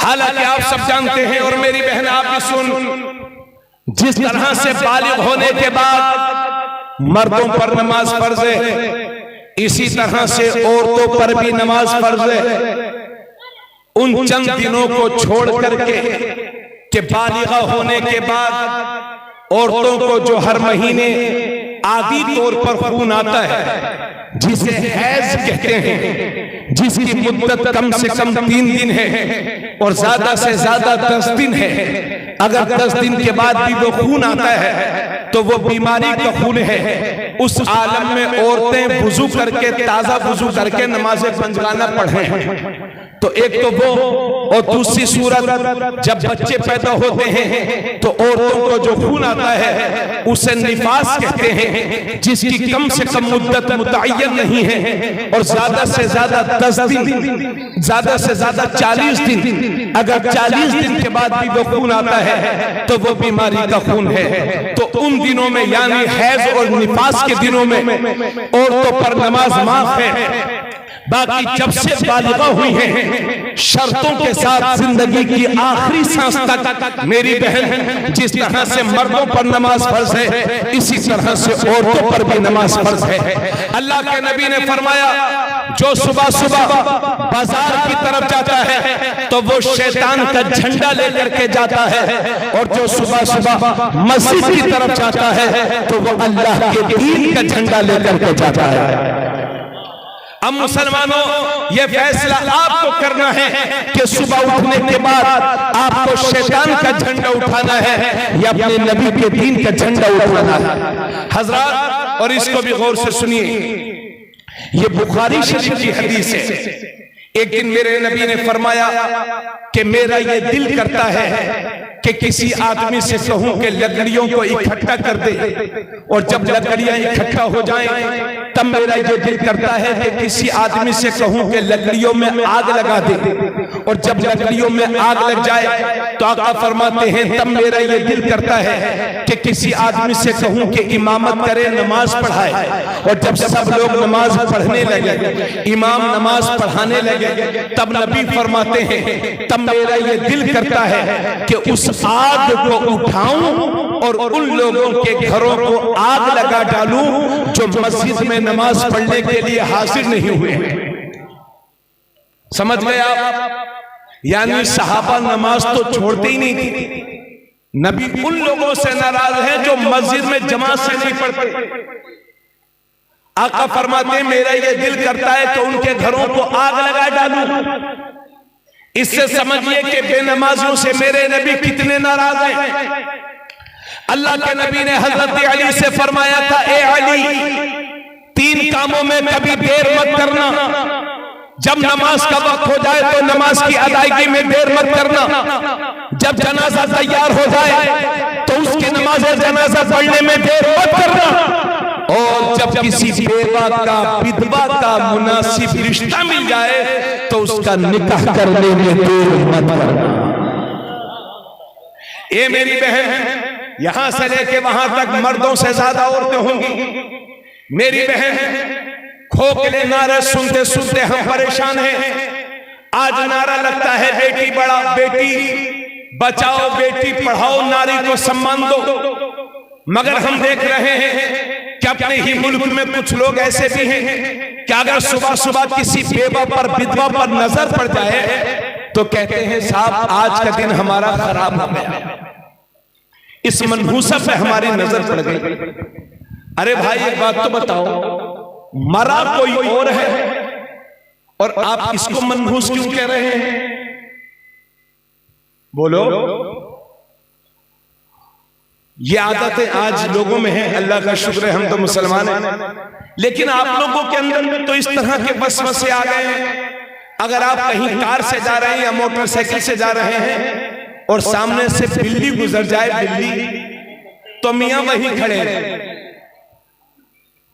हालांकि आप सब जानते हैं और मेरी बहन आप भी सुन, जिस तरह से बालिग होने के बाद मर्दों पर नमाज फर्ज है, इसी तरह से औरतों पर भी नमाज फर्ज है। उन चंद दिनों को छोड़ करके कि बालिगा होने के बाद औरतों को जो हर महीने आदि तौर पर खून आता है, जिसे हैज कहते हैं, जिसकी मुद्दत कम से कम 3 दिन है और ज्यादा से ज्यादा 10 दिन है। अगर 10 दिन के बाद भी वो खून आता है तो वो बीमारी का खून है। उस आलम में औरतें वुजू करके, ताजा वुजू करके नमाज़े पंजगाना पढ़ें। तो एक तो वो, और दूसरी सूरत जब बच्चे पैदा होते हैं तो औरतों को जो खून आता है उसे निफास कहते हैं, जिसकी कम से कम मुद्दत मुतय्यन नहीं है और ज्यादा से ज्यादा 10 दिन, ज्यादा से ज्यादा 40 दिन। अगर 40 दिन के बाद भी वो खून आता है तो वो बीमारी का खून है। तो उन दिनों में यानी हैज और निफास के दिनों में औरतों पर नमाज माफ है। बाकी जब से बालिगा हुई हैं, शर्तों के साथ जिंदगी की आखिरी सांस तक, मेरी बहन, जिस तरह से मर्दों पर नमाज फर्ज है, इसी तरह से औरतों पर भी नमाज फर्ज है। अल्लाह के नबी ने फरमाया, जो सुबह सुबह बाजार की तरफ जाता है तो वो शैतान का झंडा लेकर के जाता है, और जो सुबह सुबह मस्जिद की तरफ जाता है तो वो अल्लाह के दीन का झंडा लेकर के जाता है। अब मुसलमानों, ये फैसला आपको करना है कि सुबह उठने के बाद आपको शैतान का झंडा उठाना है या अपने नबी के दीन का झंडा उठाना है। हजरात, और इसको भी गौर से सुनिए, ये बुखारी शरीफ की हदीस है। एक दिन मेरे नबी ने फरमाया कि मेरा ये दिल करता है कि किसी आदमी से कहूं कि लकड़ियों को इकट्ठा कर दे, और जब लकड़ियां इकट्ठा हो जाएं तब मेरा ये दिल करता है कि किसी आदमी से कहूं कि लकड़ियों में आग लगा दे, और जब लकड़ियों में आग लग जाए तो आका फरमाते हैं तब मेरा ये दिल करता है कि किसी आदमी से कहूं कि इमामत करे, नमाज पढ़ाए। और जब सब लोग नमाज पढ़ने लगे, इमाम नमाज पढ़ाने लगे, तब नबी फरमाते हैं तब मेरा ये दिल करता है कि उस आग को उठाऊं और उन लोगों के घरों को आग लगा डालूं जो मस्जिद में नमाज पढ़ने के लिए हाजिर नहीं हुए। समझ गए आप? यानी सहाबा नमाज तो छोड़ते ही नहीं थी। नबी उन लोगों से नाराज है जो मस्जिद में जमात से नहीं पढ़ते। आका फरमाते हैं मेरा ये दिल करता है कि उनके घरों को आग लगा डालूं। इससे समझिए कि बेनमाजियों से मेरे नबी कितने नाराज हैं। अल्लाह के नबी ने हजरत अली से फरमाया था, ए अली, 3 कामों में कभी देर मत करना। जब नमाज का वक्त हो जाए तो नमाज की अदायगी में देर मत करना। जब जनाजा तैयार हो जाए तो उसकी नमाज जनाजा पढ़ने में देर मत करना। और जब किसी बेवा का, विधवा का मुनासिब रिश्ता मिल जाए तो उसका निकाह करने में देर मत करना। ये मेरी बहन, यहां से लेके वहां तक मर्दों से ज्यादा औरतें होंगी। मेरी बहन, खोखले नारे सुनते सुनते हम परेशान हैं। आज नारा लगता है बेटी बढ़ाओ, बेटी बचाओ, बेटी पढ़ाओ, नारी को सम्मान दो। मगर हम देख रहे हैं कि अपने ही मुल्क में कुछ लोग ऐसे भी हैं कि अगर सुबह सुबह किसी बेवा पर, विधवा पर नजर पड़ जाए तो कहते हैं साहब आज का दिन हमारा खराब हो गया, इस मनहूसा पे हमारी नजर पड़ गई। अरे भाई एक बात तो बताओ, मरा कोई और है और आप इसको मनहूस क्यों कह रहे हैं? बोलो। ये आदतें आज लोगों में हैं, अल्लाह का शुक्र है हम तो मुसलमान हैं, लेकिन आप लोगों के अंदर तो इस तरह के वसवसे आ गए हैं। अगर आप कहीं कार से जा रहे हैं या मोटरसाइकिल से जा रहे हैं और सामने से बिल्ली गुजर जाए, बिल्ली, तो मियां वहीं खड़े हैं।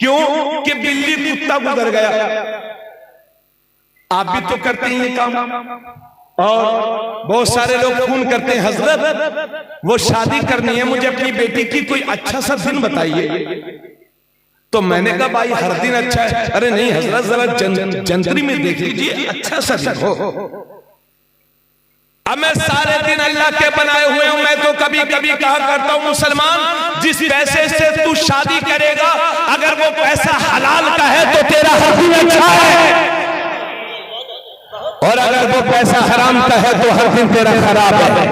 क्यों? कि बिल्ली कुत्ता गुजर गया। आप भी तो करते हैं ये काम, और बहुत सारे लोग फोन करते हैं, हजरत वो शादी करनी है, मुझे अपनी बेटी की कोई अच्छा सा दिन बताइए। तो मैंने कहा भाई हर दिन अच्छा है। अरे नहीं हजरत, जरा जंतरी में देख लीजिए, अच्छा सा दिन हो। अब मैं सारे दिन अल्लाह के बनाए हुए हूं। मैं तो कभी कभी कहा करता हूं, मुसलमान जिस पैसे से तू शादी करेगा, अगर वो पैसा हलाल का है तो तेरा हर दिन अच्छा है, और अगर वो पैसा हराम का है तो हर दिन तेरा खराब है।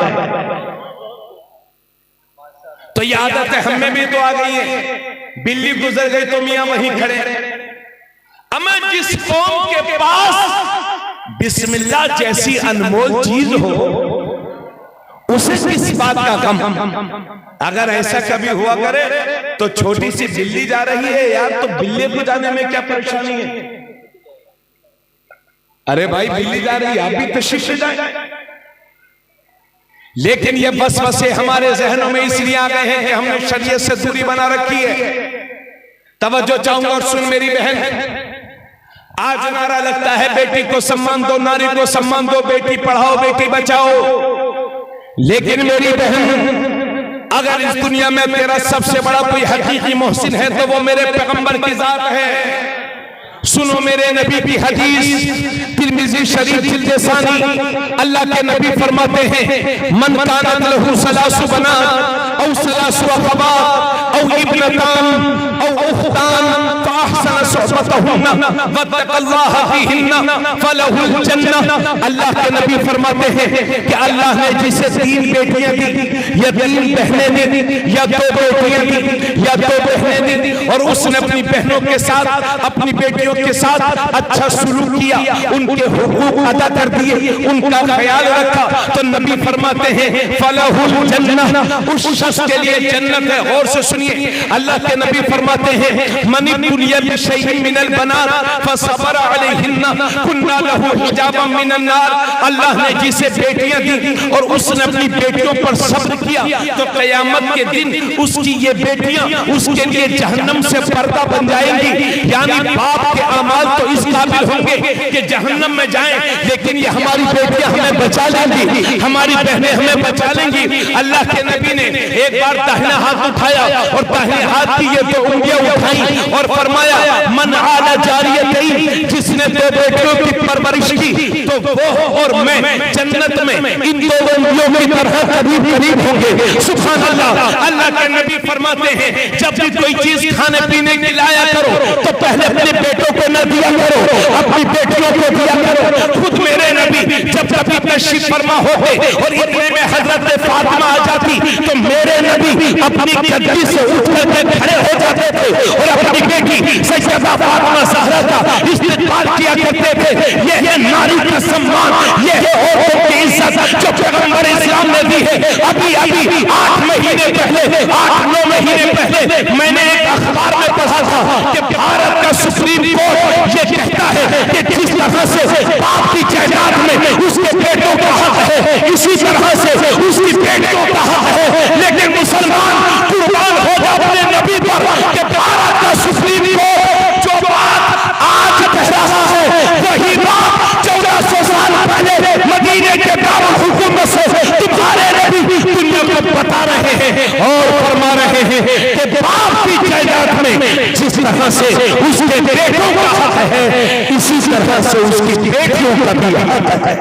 तो ये आदत है हमें भी तो आ गई है। बिल्ली गुजर गई तो मियां वहीं खड़े। अब जिस कौम के पास बिस्मिल्लाह जैसी अनमोल चीज हो, उसे किस बात का गम। अगर ऐसा कभी हुआ करे तो छोटी सी बिल्ली जा रही है यार, तो बिल्ली को जाने में क्या परेशानी है? अरे भाई बिल्ली जा रही है, आप भी तशरीफ से जाए। लेकिन ये वसवसे हमारे जहनों में इसलिए आ गए हैं कि हमने शरीयत से दूरी बना रखी है। तवज्जो चाहूंगा और सुन मेरी बहन, आज नारा लगता है बेटी को सम्मान दो, नारी को सम्मान दो, बेटी पढ़ाओ बेटी बचाओ। लेकिन मेरी बहन, अगर इस दुनिया में तेरा सबसे बड़ा कोई हकीकी मोहसिन है तो वो मेरे पैगंबर की जात है। सुनो मेरे नबी की हदीस, तिर्मिज़ी शरीफ जिल्द सानी, अल्लाह के नबी फरमाते हैं, मन कानत लहू सलासु बनात औ सलासु अखवात औ इब्नतान औ उख्तान फअहसन सुहबतहुन्ना वत्तक़ल्लाह फ़ीहिन्ना फलहुल जन्नह। अल्लाह के नबी फरमाते हैं कि अल्लाह ने जिसे 3 बेटियां दी या 3 बहनें दी या 2 बेटियां दी या 2 बहनें दी, और उसने अपनी बहनों के साथ, अपनी बेटियों के साथ अच्छा सुलूक किया, उनके हुकूक अदा कर दिए, उनका ख्याल रखा, तो नबी फरमाते हैं फलहुल जन्नह, उस शख्स के लिए जन्नत है। और से सुनिए, अल्लाह के नबी फरमाते हैं मनी दुनिया बिशैइन मिनल बनात फसबर अलैहिन्ना कुन्ना लहू हिजाबम मिनन नार। अल्लाह ने जिसे बेटियां दी और उसने अपनी बेटियों पर सब्र किया, तो क़यामत के दिन उसकी ये बेटियां उसके लिए जहन्नम से पर्दा बन जाएंगी। यानी बाप के अमाल तो इस काबिल होंगे कि जहन्नम में जाएं, लेकिन ये हमारी बेटियां हमें बचा लेंगी, हमारी बहनें हमें बचा लेंगी। अल्लाह के नबी ने एक बार दाहिना हाथ उठाया और दाहिने हाथ की ये 2 उंगलियां उठाई और फरमाया मन आला जारियतैन, जिसने 2 बेटियों की परवरिश की तो वो और मैं जन्नत में इन 2 उंगलियों की तरह करीब करीब होंगे। सुभान अल्लाह। अल्लाह के नबी फरमाते हैं जब भी कोई चीज खाने पीने की लाया करो तो पहले अपने बेटों को न दिया करो, अपनी बेटियों को दिया करो। खुद मेरे नबी जब कभी तशरीफ फरमा होते और इतने में हजरत फातिमा आ जाती तो मेरे नबी अपनी गद्दी से उठ करके खड़े हो जाते थे और अपनी बेटी सैयदा फातिमा ज़हरा का इस्तेमाल किया करते थे। ये है नारी का सम्मान, ये है औरतों की इज्जत जो पैगंबर इस्लाम ने दी है। अभी 8 महीने पहले, 8-9 महीने पहले मैंने एक अखबार में पढ़ा था कि भारत का सुप्रीम कोर्ट ये कहता है कि जिस तरह से बाप की जायदाद में उसके बेटों का हक है, इसी तरह से उसकी बेटियों का हक है। लेकिन मुसलमान कुर्बान हो जाए अपने नबी पर कि भारत का सुप्रीम कोर्ट जो बात आज कह रहा है वही बात 1400 साल पहले मदीने के दारुल हुकूमत से तुम्हारे नबी दुनिया को बता रहे हैं और फरमा रहे हैं कि बाप की जायदाद में जिस तरह से उसके बेटों का हक है, इसी तरह से उसकी बेटियों का भी हक है।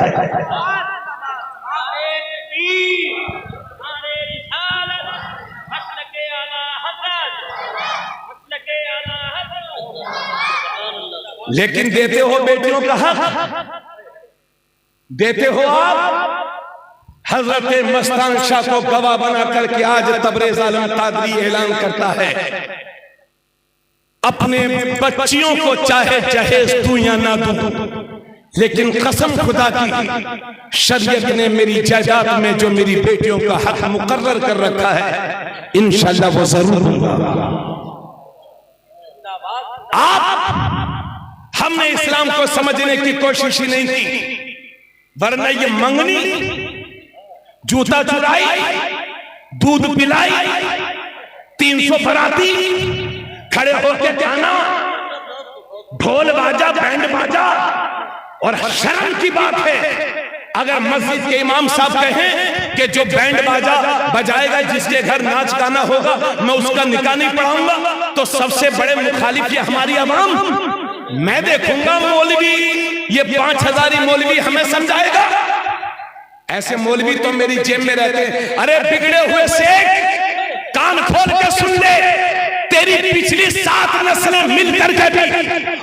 लेकिन देते हो बेटियों का हक, देते हो आप। हजरत मस्तान शाह को गवाह बना करके आज तबरेज आलम कादरी ऐलान करता है अपने बच्चियों को चाहे जहेज दूं या ना दूं, लेकिन कसम खुदा की शरीयत ने मेरी जायदाद में जो मेरी बेटियों का हक मुकर्रर कर रखा है इंशाअल्लाह वो जरूर दूंगा। आप हमने इस्लाम को समझने की कोशिश ही नहीं की, वरना ये मंगनी, जूता चुराई, दूध पिलाई, 300 बराती खड़े होकर गाना, ढोल बाजा, बैंड बाजा। और शर्म की बात है अगर मस्जिद के इमाम साहब कहें कि जो बैंड बाजा बजाएगा, जिसके घर नाच गाना होगा, मैं उसका निकाह नहीं पढ़ाऊंगा, तो सबसे बड़े मुखालिफ ये हमारी अवाम। मैं देखूंगा मौलवी, ये 5000 मौलवी हमें समझाएगा। ऐसे मौलवी तो मेरी जेब में रहते हैं। अरे बिगड़े हुए शेख, कान खोल के सुन ले, तेरी पिछली 7 नस्लें मिलकर के भी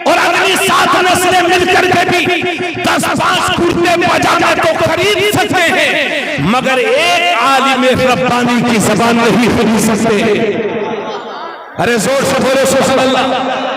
और अगली 7 नस्लें मिलकर के भी 10-5 कुर्ते पजामा तो खरीद सकते हैं, मगर एक आलिम रब्बानी की ज़बान नहीं खरीद सकते। अरे जोर से बोलो सुभान अल्लाह।